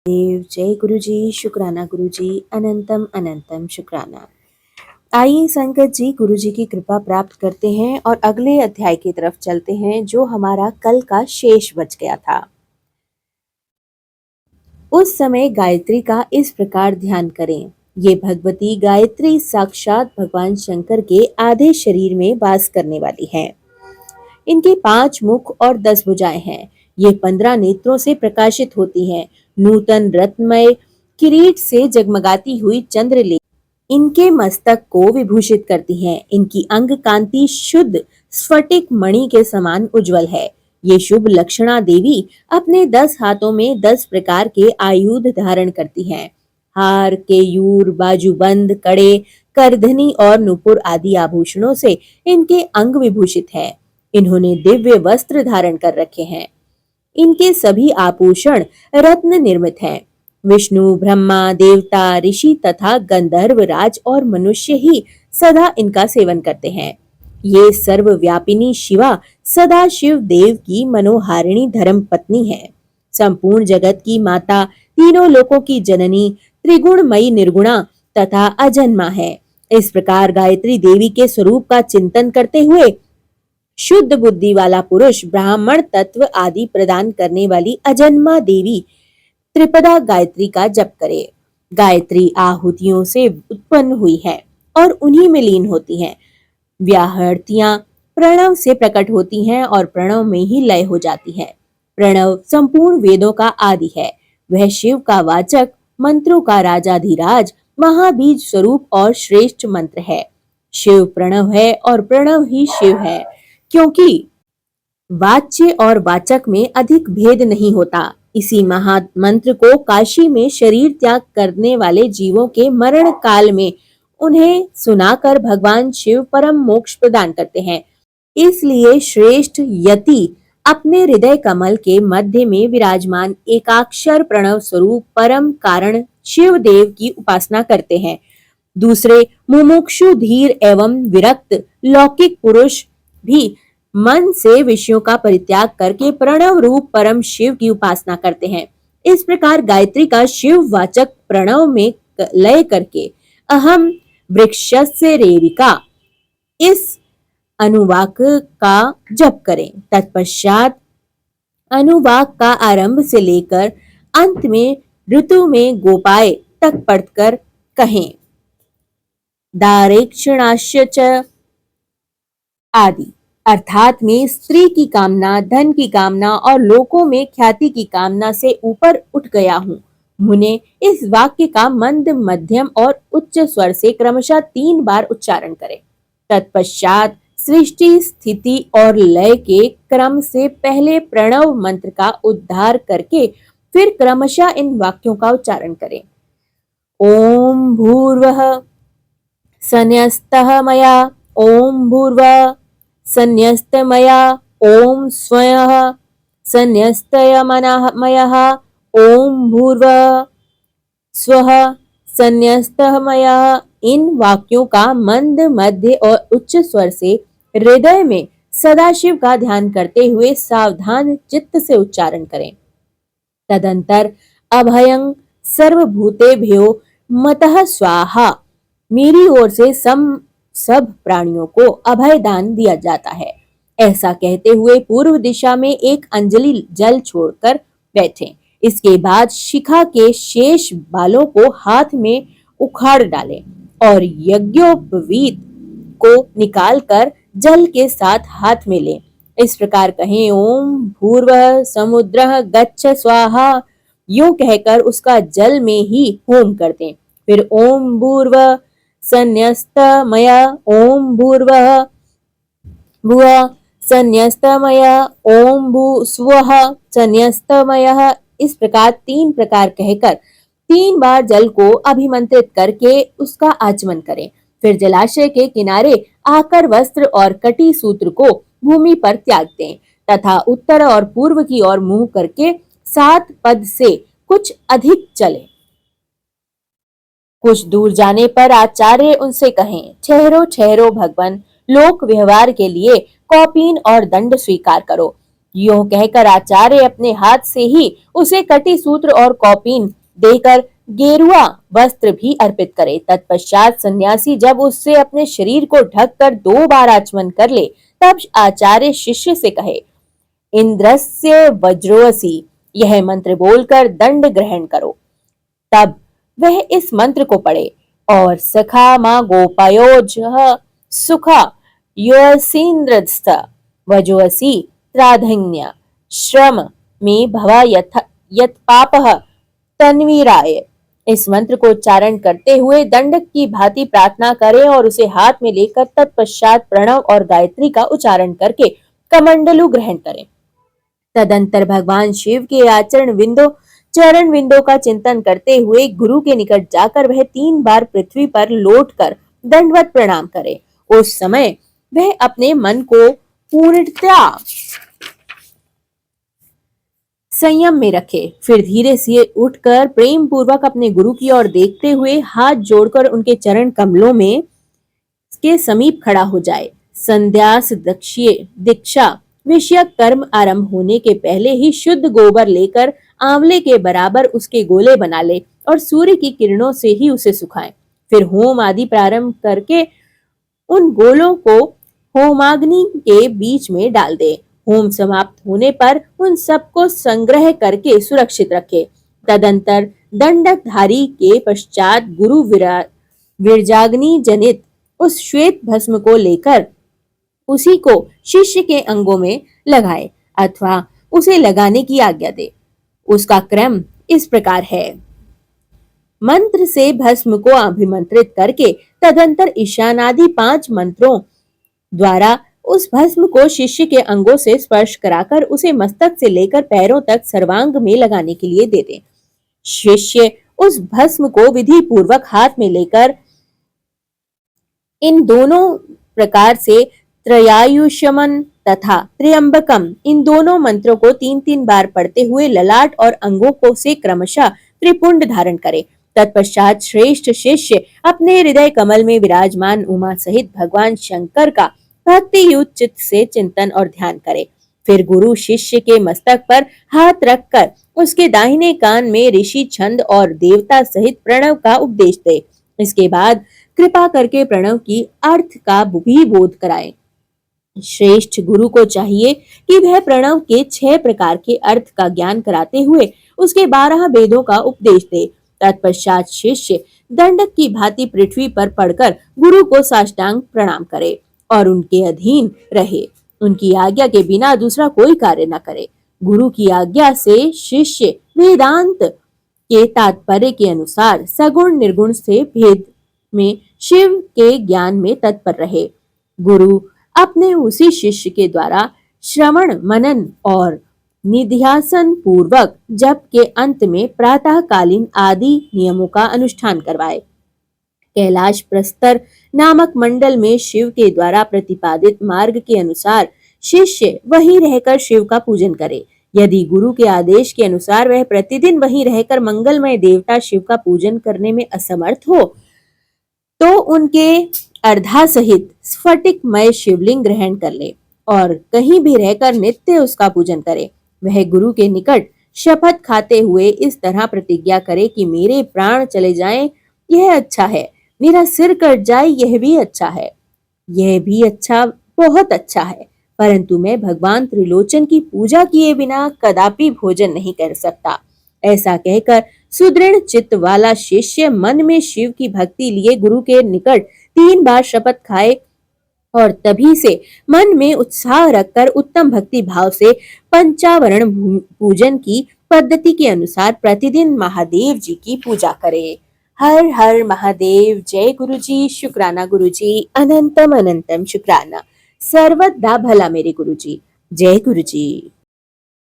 देव जय गुरु जी, शुक्राना गुरु जी, अनंतम अनंतम शुक्राना। आइए संगत जी गुरु जी की कृपा प्राप्त करते हैं और अगले अध्याय की तरफ चलते हैं जो हमारा कल का शेष बच गया था। उस समय गायत्री का इस प्रकार ध्यान करें। ये भगवती गायत्री साक्षात भगवान शंकर के आधे शरीर में वास करने वाली है। इनके 5 मुख और 10 भुजाएं हैं। ये 15 नेत्रों से प्रकाशित होती हैं। नूतन रत्नमय किरीट से जगमगाती हुई चंद्रलेखा इनके मस्तक को विभूषित करती हैं। इनकी अंग कांति शुद्ध स्फटिक मणि के समान उज्जवल है। ये शुभ लक्षणा देवी अपने 10 हाथों में 10 प्रकार के आयुध धारण करती हैं। हार, केयूर, बाजूबंद, कड़े, करधनी और नुपुर आदि आभूषणों से इनके अंग विभूषित है। इन्होंने दिव्य वस्त्र धारण कर रखे हैं। इनके सभी आभूषण रत्न निर्मित हैं। विष्णु, ब्रह्मा, देवता, ऋषि तथा गंधर्व राज और मनुष्य ही सदा इनका सेवन करते हैं। ये सर्वव्यापिनी शिवा सदा शिव देव की मनोहारिणी धर्म पत्नी है। संपूर्ण जगत की माता, तीनों लोकों की जननी, त्रिगुणमयी निर्गुणा तथा अजन्मा है। इस प्रकार गायत्री देवी के स्वरूप का चिंतन करते हुए शुद्ध बुद्धि वाला पुरुष ब्राह्मण तत्व आदि प्रदान करने वाली अजन्मा देवी त्रिपदा गायत्री का जप करे। गायत्री आहुतियों से उत्पन्न हुई है और उन्हीं में लीन होती हैं। व्याहृतियां प्रणव से प्रकट होती हैं और प्रणव में ही लय हो जाती हैं। प्रणव संपूर्ण वेदों का आदि है। वह शिव का वाचक, मंत्रों का राजाधिराज, महाबीज स्वरूप और श्रेष्ठ मंत्र है। शिव प्रणव है और प्रणव ही शिव है, क्योंकि वाच्य और वाचक में अधिक भेद नहीं होता। इसी महामंत्र को काशी में शरीर त्याग करने वाले जीवों के मरण काल में उन्हें सुनाकर भगवान शिव परम मोक्ष प्रदान करते हैं। इसलिए श्रेष्ठ यति अपने हृदय कमल के मध्य में विराजमान एकाक्षर प्रणव स्वरूप परम कारण शिव देव की उपासना करते हैं। दूसरे मुमुक्षु, धीर एवं विरक्त लौकिक पुरुष भी मन से विषयों का परित्याग करके प्रणव रूप परम शिव की उपासना करते हैं। इस प्रकार गायत्री का शिव वाचक प्रणव में लय करके अहम वृक्षस्य रेविका इस अनुवाक का जप करें। तत्पश्चात अनुवाक का आरंभ से लेकर अंत में ऋतु में गोपाय तक पढ़कर कहें। दारेक्षणाश्य च आदि अर्थात में स्त्री की कामना, धन की कामना और लोकों में ख्याति की कामना से ऊपर उठ गया हूँ। मुने इस वाक्य का मंद, मध्यम और उच्च स्वर से क्रमशः 3 बार उच्चारण करें। तत्पश्चात सृष्टि, स्थिति और लय के क्रम से पहले प्रणव मंत्र का उद्धार करके फिर क्रमशः इन वाक्यों का उच्चारण करें। ओम भूर्वः संन्यस्तः मया, ओम भूर्वः संन्यस्तमया, ओम स्वयः संन्यस्तमयः, ओम भूर्वः स्वः संन्यस्तमयः। इन वाक्यों का मंद, मध्य और उच्च स्वर से हृदय में सदाशिव का ध्यान करते हुए सावधान चित्त से उच्चारण करें। तदंतर अभयं सर्वभूतेभ्यो मतः स्वाहा, मेरी ओर से सब प्राणियों को अभय दान दिया जाता है। ऐसा कहते हुए पूर्व दिशा में एक अंजलि जल छोड़कर बैठें। इसके बाद शिखा के शेष बालों को हाथ में उखाड़ डालें और यज्ञोपवीत को निकालकर जल के साथ हाथ में लें। इस प्रकार कहें, ओम भूर्वः समुद्रः गच्छ स्वाहा। यूं कहकर उसका जल में ही होम कर दें। फिर ओम भूर्वः संन्यस्तमया, ओम भूर्वः भुवः संन्यस्तमया, ओम भू स्वः संन्यस्तमयः। इस प्रकार 3 प्रकार कहकर 3 बार जल को अभिमंत्रित करके उसका आचमन करें। फिर जलाशय के किनारे आकर वस्त्र और कटी सूत्र को भूमि पर त्याग दें तथा उत्तर और पूर्व की ओर मुंह करके 7 पद से कुछ अधिक चलें। कुछ दूर जाने पर आचार्य उनसे कहें, ठहरो ठहरो भगवान, लोक व्यवहार के लिए कौपीन और दंड स्वीकार करो। यूं कहकर आचार्य अपने हाथ से ही उसे कटी सूत्र और कौपीन देकर गेरुआ वस्त्र भी अर्पित करे। तत्पश्चात सन्यासी जब उससे अपने शरीर को ढककर 2 बार आचमन कर ले, तब आचार्य शिष्य से कहे, इंद्रस्य वज्रोऽसि, यह मंत्र बोलकर दंड ग्रहण करो। तब वह इस मंत्र को पढ़े और सखा मा गोपायोजः सुखा योऽसीन्द्रस्थ वजोऽसि त्राधन्य श्रम में भवा यत पापः तन्वीराय, इस मंत्र को उच्चारण करते हुए दंडक की भांति प्रार्थना करें और उसे हाथ में लेकर तत्पश्चात प्रणव और गायत्री का उच्चारण करके कमंडलु ग्रहण करें। तदंतर भगवान शिव के चरण विंदों का चिंतन करते हुए गुरु के निकट जाकर वह 3 बार पृथ्वी पर लौटकर दंडवत प्रणाम करे। उस समय वह अपने मन को पूर्णतया संयम में रखे, फिर धीरे से उठकर प्रेम पूर्वक अपने गुरु की ओर देखते हुए हाथ जोड़कर उनके चरण कमलों में के समीप खड़ा हो जाए। संध्यास दीक्षा विषयक कर्म आरंभ होने के पहले ही शुद्ध गोबर लेकर आंवले के बराबर उसके गोले बना ले और सूर्य की किरणों से ही उसे सुखाएं। फिर होम आदि प्रारंभ करके उन गोलों को होमाग्नि के बीच में डाल दे। होम समाप्त होने पर उन सबको संग्रह करके सुरक्षित रखे। तदंतर दंडकधारी के पश्चात गुरु विरजाग्नि जनित उस श्वेत भस्म को लेकर उसी को शिष्य के अंगों में लगाए अथवा उसे लगाने की आज्ञा दे। उसका क्रम इस प्रकार है। मंत्र से भस्म को अभिमंत्रित करके तदंतर ईशानादि 5 मंत्रों द्वारा उस भस्म को शिष्य के अंगों से स्पर्श कराकर उसे मस्तक से लेकर पैरों तक सर्वांग में लगाने के लिए दे दे। शिष्य उस भस्म को विधि पूर्वक हाथ में लेकर इन दोनों प्रकार से त्रयायुष्मन तथा त्र्यंबकम, इन दोनों मंत्रों को 3-3 बार पढ़ते हुए ललाट और अंगों को से क्रमशः त्रिपुंड धारण करे। तत्पश्चात श्रेष्ठ शिष्य अपने हृदय कमल में विराजमान उमा सहित भगवान शंकर का भक्ति युक्त चित्त से चिंतन और ध्यान करे। फिर गुरु शिष्य के मस्तक पर हाथ रखकर उसके दाहिने कान में ऋषि छंद और देवता सहित प्रणव का उपदेश दे। इसके बाद कृपा करके प्रणव की अर्थ का भी बोध कराए। श्रेष्ठ गुरु को चाहिए कि वह प्रणव के 6 प्रकार के अर्थ का ज्ञान कराते हुए उसके 12 वेदों का उपदेश दे। तत्पश्चात शिष्य दंडक की भांति पृथ्वी पर पड़कर गुरु को साष्टांग प्रणाम करे और उनके अधीन रहे। उनकी आज्ञा के बिना दूसरा कोई कार्य न करे। गुरु की आज्ञा से शिष्य वेदांत के तात्पर्य के अनुसार सगुण निर्गुण से भेद में शिव के ज्ञान में तत्पर रहे। गुरु अपने उसी शिष्य के द्वारा श्रवण मनन और निध्यासन पूर्वक जप के अंत में प्रातःकालीन आदि नियमों का अनुष्ठान करवाए। कैलाश प्रस्तर नामक मंडल में शिव के द्वारा प्रतिपादित मार्ग के अनुसार शिष्य वहीं रहकर शिव का पूजन करे। यदि गुरु के आदेश के अनुसार वह प्रतिदिन वहीं रहकर मंगलमय देवता शिव का पूजन करने में असमर्थ हो तो उनके अर्धा सहित स्फटिकमय शिवलिंग ग्रहण कर ले और कहीं भी रहकर नित्य उसका पूजन करे। वह गुरु के निकट शपथ खाते हुए इस तरह प्रतिज्ञा करे कि मेरे प्राण चले जाएं यह अच्छा है, मेरा सिर कट जाए यह भी अच्छा है, यह भी अच्छा, बहुत अच्छा है, परंतु मैं भगवान त्रिलोचन की पूजा किए बिना कदापि भोजन नहीं कर सकता। ऐसा कहकर सुदृढ़ चित्त वाला शिष्य मन में शिव की भक्ति लिए गुरु के निकट 3 बार शपथ खाए और तभी से मन में उत्साह रखकर उत्तम भक्ति भाव से पंचावरण पूजन की पद्धति के अनुसार प्रतिदिन महादेव जी की पूजा करे। हर हर महादेव। जय गुरुजी। शुक्राना गुरुजी। अनंतम अनंतम शुक्राना। सर्वदा भला मेरे गुरुजी। जय गुरुजी।